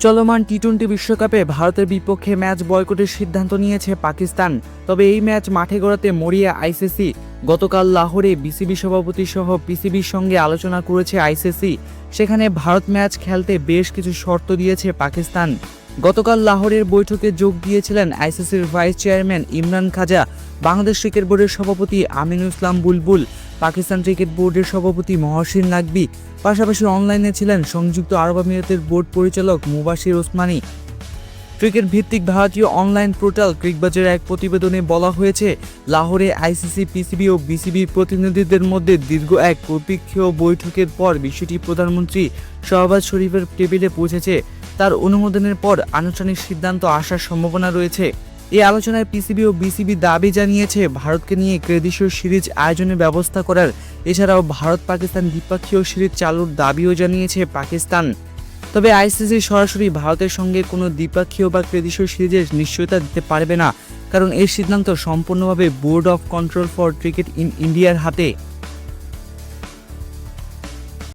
চলমান টি-20 বিশ্বকাপে ভারতের বিপক্ষে ম্যাচ বয়কটের সিদ্ধান্ত নিয়েছে পাকিস্তান। তবে এই ম্যাচ মাঠে গড়াতে মরিয়া আইসিসি। গতকাল লাহোরে বিসিবি সভাপতি সহ পিসিবির সঙ্গে আলোচনা করেছে আইসিসি। সেখানে ভারত ম্যাচ খেলতে বেশ কিছু শর্ত দিয়েছে পাকিস্তান। গতকাল লাহোরের বৈঠকে যোগ দিয়েছিলেন আইসিসির ভাইস চেয়ারম্যান ইমরান খাজা, বাংলাদেশ ক্রিকেট বোর্ডের সভাপতি আমিনুল ইসলাম বুলবুল, পাকিস্তান ক্রিকেট বোর্ডের সভাপতি মহসিন নাকভি। পাশাপাশি অনলাইনে ছিলেন সংযুক্ত আরব আমিরাতের বোর্ড পরিচালক মুবাশির ওসমানী। ক্রিকেট ভিত্তিক ভারতীয় অনলাইন পোর্টাল ক্রিকবাজারের এক প্রতিবেদনে বলা হয়েছে, লাহোরে আইসিসি, পিসিবি ও বিসিবির প্রতিনিধিদের মধ্যে দীর্ঘ এক প্রতীক্ষীয় বৈঠকের পর বিষয়টি প্রধানমন্ত্রী শাহবাজ শরীফের টেবিলে পৌঁছেছে। তার অনুমোদনের পর আনুষ্ঠানিক সিদ্ধান্ত আসার সম্ভাবনা রয়েছে। এই আলোচনায় পিসিবি ও বিসিবি দাবি জানিয়েছে ভারতকে নিয়ে ত্রিদেশীয় সিরিজ আয়োজনের ব্যবস্থা করার। এছাড়াও ভারত পাকিস্তান দ্বিপাক্ষীয় সিরিজ চালুর দাবিও জানিয়েছে পাকিস্তান। তবে আইসিসি সরাসরি ভারতের সঙ্গে কোনো দ্বিপাক্ষীয় বা ত্রিদেশীয় সিরিজের নিশ্চয়তা দিতে পারবে না, কারণ এর সিদ্ধান্ত সম্পূর্ণভাবে board of control for cricket in ইন্ডিয়ার হাতে।